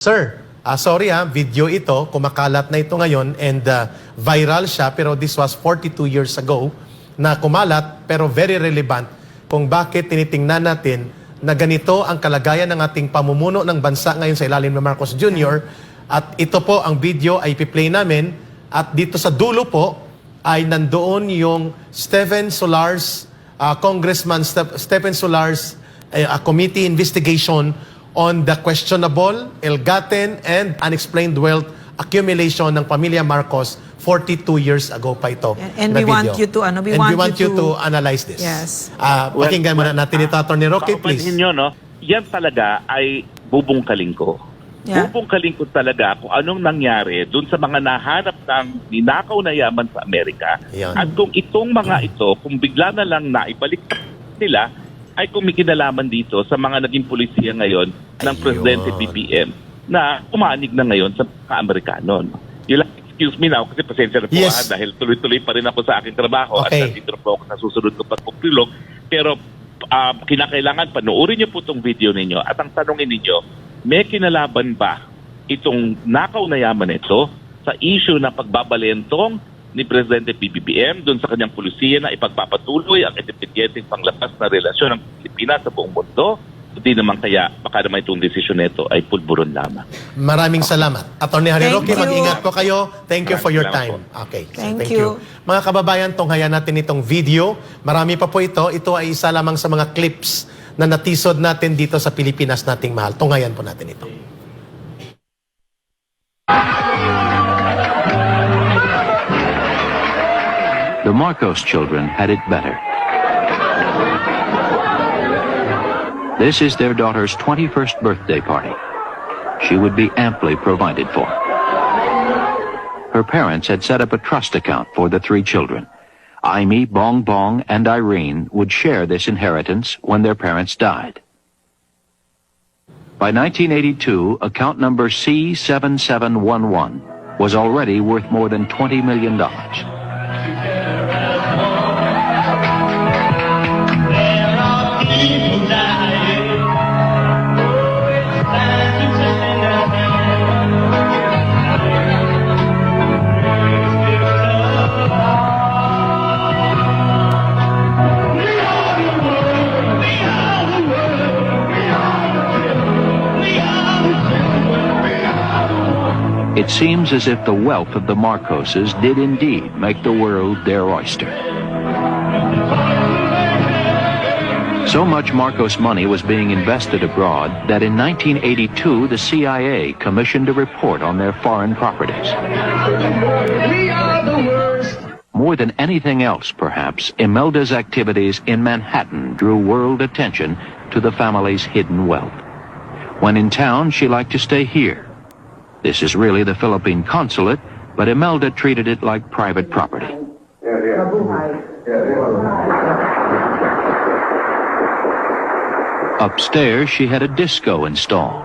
Sir, sorry video ito, kumakalat na ito ngayon and viral siya pero this was 42 years ago na kumalat pero very relevant kung bakit tinitingnan natin na ganito ang kalagayan ng ating pamumuno ng bansa ngayon sa ilalim ng Marcos Jr. At ito po ang video ay ipi-play namin at dito sa dulo po ay nandoon yung Stephen Solar's, Congressman Stephen Solar's committee investigation on the questionable, ill-gotten, and unexplained wealth accumulation ng pamilya Marcos 42 years ago pa ito. And we want you to, we want you to analyze this. Yes. Pakinggan muna natin ito, Atty. Roque, please. Nyo, no? Yan talaga ay bubungkaling ko. Yeah. Bubungkaling ko talaga kung anong nangyari dun sa mga nahanap ng ninakaw na yaman sa Amerika. Yan. At kung itong mga ito, kung bigla na lang naibalik nila, ay kumikinalaman dito sa mga naging polisiya ngayon ng Presidente BBM na umanig na ngayon sa mga Amerikano. No? Excuse me now kasi pasensya na po dahil tuloy-tuloy pa rin ako sa aking trabaho at nandito po ako sa susunod ko pagpupilog. Pero kinakailangan panoorin niyo po itong video ninyo at ang tanongin ninyo, may kinalaban ba itong nakaw na yaman ito sa issue ng pagbabalentong ni Presidente BBM doon sa kanyang pulisiya na ipagpapatuloy ang independyenteng panglabas na relasyon ng Pilipinas sa buong mundo? Hindi naman kaya, baka naman itong desisyon nito ay pulburon lamang. Maraming salamat. Atty. Roque, mag-ingat po kayo. Thank you for your time. Okay. Thank you. Mga kababayan, tunghayan natin itong video. Marami pa po ito. Ito ay isa lamang sa mga clips na natisod natin dito sa Pilipinas nating mahal. Tunghayan po natin ito. The Marcos children had it better. This is their daughter's 21st birthday party. She would be amply provided for. Her parents had set up a trust account for the three children. Aimee, Bong Bong, and Irene would share this inheritance when their parents died. By 1982, account number C7711 was already worth more than $20 million. It seems as if the wealth of the Marcoses did indeed make the world their oyster. So much Marcos money was being invested abroad that in 1982 the CIA commissioned a report on their foreign properties. We are the worst. More than anything else, perhaps, Imelda's activities in Manhattan drew world attention to the family's hidden wealth. When in town, she liked to stay here. This is really the Philippine consulate, but Imelda treated it like private property. Upstairs, she had a disco installed.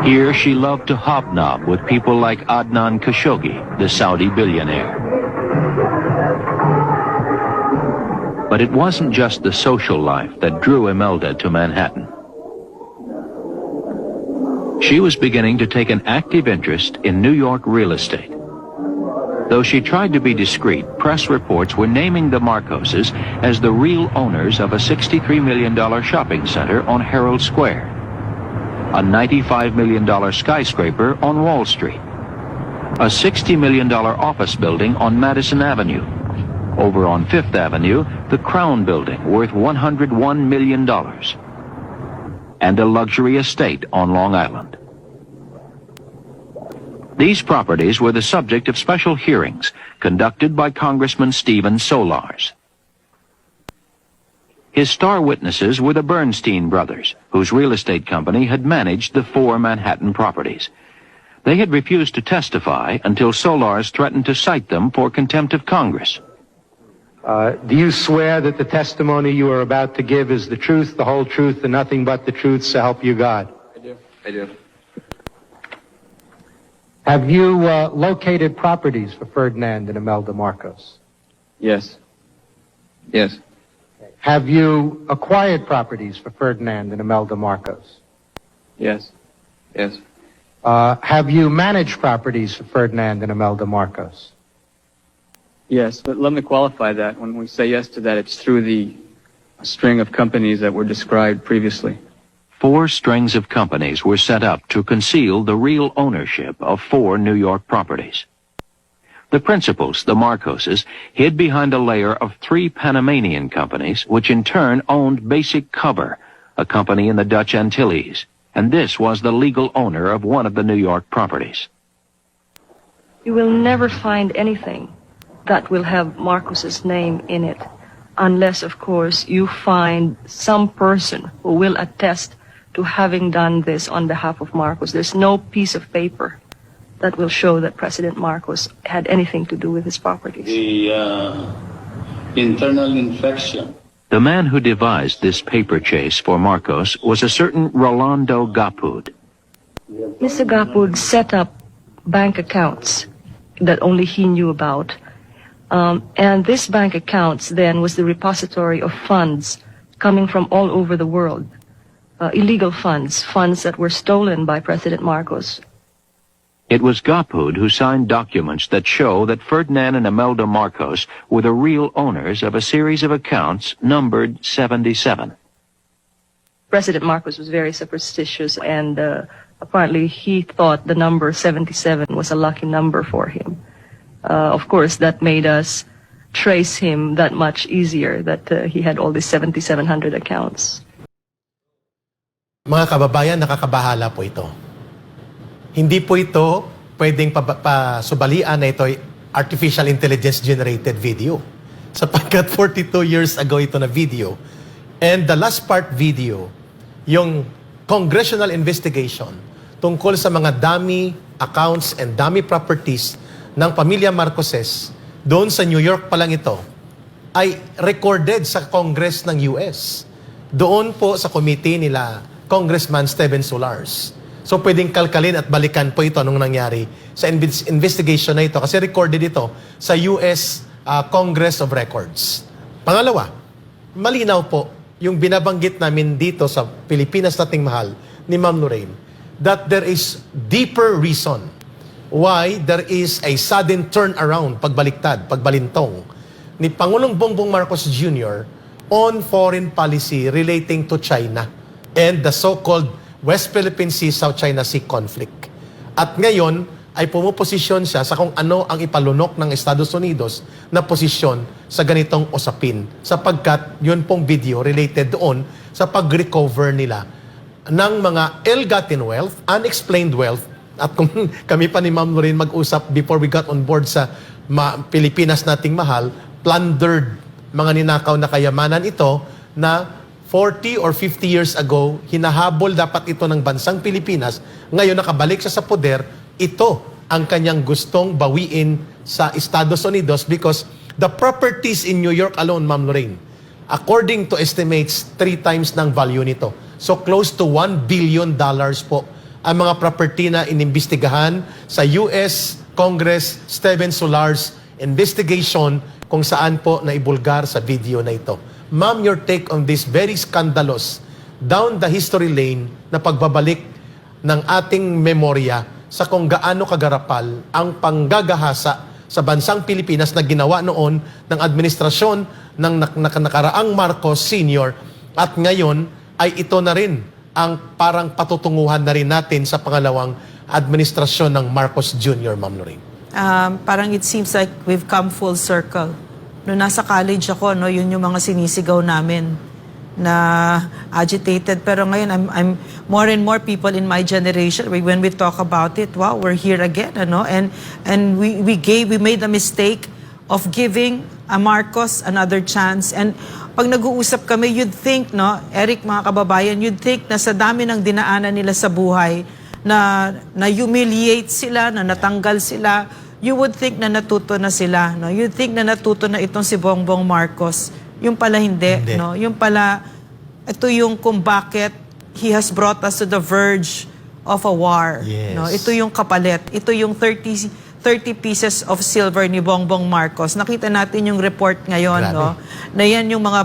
Here, she loved to hobnob with people like Adnan Khashoggi, the Saudi billionaire. But it wasn't just the social life that drew Imelda to Manhattan. She was beginning to take an active interest in New York real estate. Though she tried to be discreet, press reports were naming the Marcoses as the real owners of a $63 million shopping center on Herald Square, a $95 million skyscraper on Wall Street, a $60 million office building on Madison Avenue. Over on Fifth Avenue, the Crown Building worth $101 million. And a luxury estate on Long Island. These properties were the subject of special hearings conducted by Congressman Stephen Solars. His star witnesses were the Bernstein brothers, whose real estate company had managed the 4 Manhattan properties. They had refused to testify until Solars threatened to cite them for contempt of Congress. Do you swear that the testimony you are about to give is the truth, the whole truth, and nothing but the truth, so help you God? I do. I do. Have you located properties for Ferdinand and Imelda Marcos? Yes. Yes. Have you acquired properties for Ferdinand and Imelda Marcos? Yes. Yes. Have you managed properties for Ferdinand and Imelda Marcos? Yes, but let me qualify that. When we say yes to that, it's through the string of companies that were described previously. 4 strings of companies were set up to conceal the real ownership of 4 New York properties. The principals, the Marcoses, hid behind a layer of 3 Panamanian companies, which in turn owned Basic Cover, a company in the Dutch Antilles, and this was the legal owner of one of the New York properties. You will never find anything that will have Marcos's name in it, unless, of course, you find some person who will attest to having done this on behalf of Marcos. There's no piece of paper that will show that President Marcos had anything to do with his properties. The internal infection. The man who devised this paper chase for Marcos was a certain Rolando Gapud. Mr. Gapud set up bank accounts that only he knew about. And this bank accounts then was the repository of funds coming from all over the world. Illegal funds, funds that were stolen by President Marcos. It was Gapud who signed documents that show that Ferdinand and Imelda Marcos were the real owners of a series of accounts numbered 77. President Marcos was very superstitious, and apparently he thought the number 77 was a lucky number for him. Of course, that made us trace him that much easier, that he had all these 7,700 accounts. Mga kababayan, nakakabahala po ito. Hindi po ito pwedeng pasubalian na ito ay artificial intelligence generated video. Sapagkat 42 years ago ito na video. And the last part video, yung congressional investigation tungkol sa mga dami accounts and dami properties ng pamilya Marcoses, doon sa New York pa lang ito, ay recorded sa Congress ng US. Doon po sa committee nila Congressman Steven Solars. So pwedeng kalkalin at balikan po ito nung nangyari sa investigation na ito kasi recorded ito sa US Congress of Records. Pangalawa, malinaw po yung binabanggit namin dito sa Pilipinas nating mahal ni Ma'am Lorraine that there is deeper reason why there is a sudden turnaround, pagbaliktad, pagbalintong ni Pangulong Bongbong Marcos Jr. on foreign policy relating to China and the so-called West Philippine Sea, South China Sea conflict. At ngayon ay pumuposisyon siya sa kung ano ang ipalunok ng Estados Unidos na posisyon sa ganitong usapin sapagkat yun pong video related doon sa pag-recover nila ng mga ill-gotten wealth, unexplained wealth. At kung kami pa ni Ma'am Lorraine mag-usap before we got on board sa Pilipinas nating mahal, plundered mga ninakaw na kayamanan ito na 40 or 50 years ago, hinahabol dapat ito ng bansang Pilipinas. Ngayon nakabalik siya sa poder, ito ang kanyang gustong bawiin sa Estados Unidos because the properties in New York alone, Ma'am Lorraine, according to estimates, 3 times ng value nito. So close to $1 billion po ang mga property na inimbestigahan sa US Congress Steven Solars investigation kung saan po naibulgar sa video na ito. Ma'am, your take on this very scandalous down the history lane na pagbabalik ng ating memorya sa kung gaano kagarapal ang panggagahasa sa bansang Pilipinas na ginawa noon ng administrasyon ng nakaraang Marcos Sr. At ngayon ay ito na rin ang parang patutunguhan na rin natin sa pangalawang administrasyon ng Marcos Jr., Ma'am Lorraine. Parang it seems like we've come full circle. Noong nasa college ako, no, yun yung mga sinisigaw namin na agitated. Pero ngayon, I'm more and more people in my generation, when we talk about it, wow, we're here again, ano? And we made a mistake of giving a Marcos another chance. And pag nag-uusap kami, you'd think, no, Eric, mga kababayan, you'd think na sa dami ng dinaanan nila sa buhay, na humiliate sila, na natanggal sila, you would think na natuto na sila, no? You'd think na natuto na itong si Bongbong Marcos. Yung pala hindi. No? Yung pala, ito yung kung bakit he has brought us to the verge of a war. Yes. No? Ito yung kapalit. Ito yung 30 30 pieces of silver ni Bongbong Marcos. Nakita natin yung report ngayon, Grabe. no? Na yan yung mga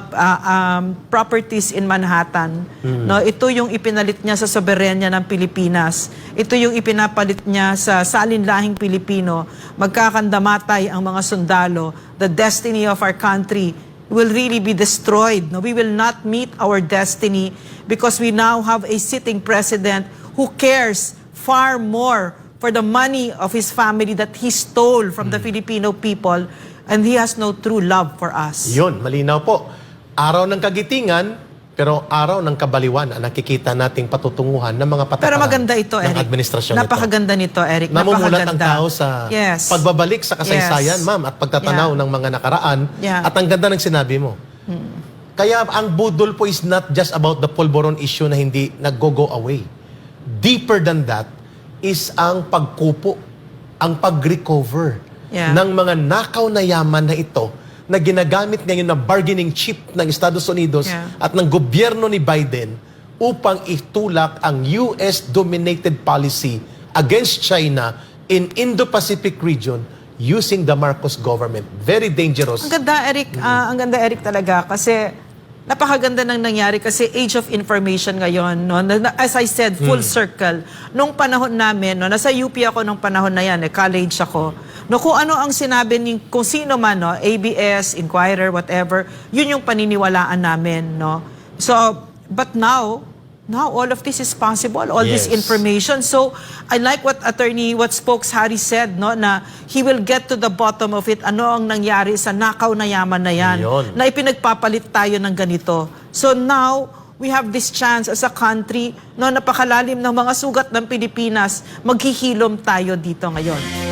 properties in Manhattan. No? Ito yung ipinalit niya sa soberenya ng Pilipinas. Ito yung ipinapalit niya sa salinlahing Pilipino. Magkakandamatay ang mga sundalo. The destiny of our country will really be destroyed. No? We will not meet our destiny because we now have a sitting president who cares far more for the money of his family that he stole from the Filipino people, and he has no true love for us. Yun, malinaw po. Araw ng kagitingan, pero araw ng kabaliwan ang nakikita nating patutunguhan ng mga patakaran Pero maganda ito, ng Eric. administrasyon Napakaganda nito, Eric. Namumulat ang Napakaganda. tao sa Yes. pagbabalik sa kasaysayan, Yes. ma'am, at pagtatanaw Yeah. ng mga nakaraan. Yeah. At ang ganda ng sinabi mo. Kaya ang budol po is not just about the pulburon issue na hindi nag-go away. Deeper than that is ang pagkupo, ang pag-recover Yeah. ng mga nakaw na yaman na ito na ginagamit ngayon na bargaining chip ng Estados Unidos Yeah. at ng gobyerno ni Biden upang itulak ang US-dominated policy against China in Indo-Pacific region using the Marcos government. Very dangerous. Ang ganda, Eric. Ang ganda, Eric, talaga. Kasi napakaganda nang nangyari kasi age of information ngayon. No? As I said, full circle. Nung panahon namin, no, nasa UP ako nung panahon na yan, college ako. No, kung ano ang sinabi ni kung sino man, no, ABS, Inquirer, whatever, yun yung paniniwalaan namin. No? So, but now all of this is possible, all this Yes. information. So, I like what Spokes Harry said, no, na he will get to the bottom of it. Ano ang nangyari sa nakaw na yaman na yan, Yun. na ipinagpapalit tayo ng ganito. So now, we have this chance as a country, no, napakalalim ng mga sugat ng Pilipinas, maghihilom tayo dito ngayon.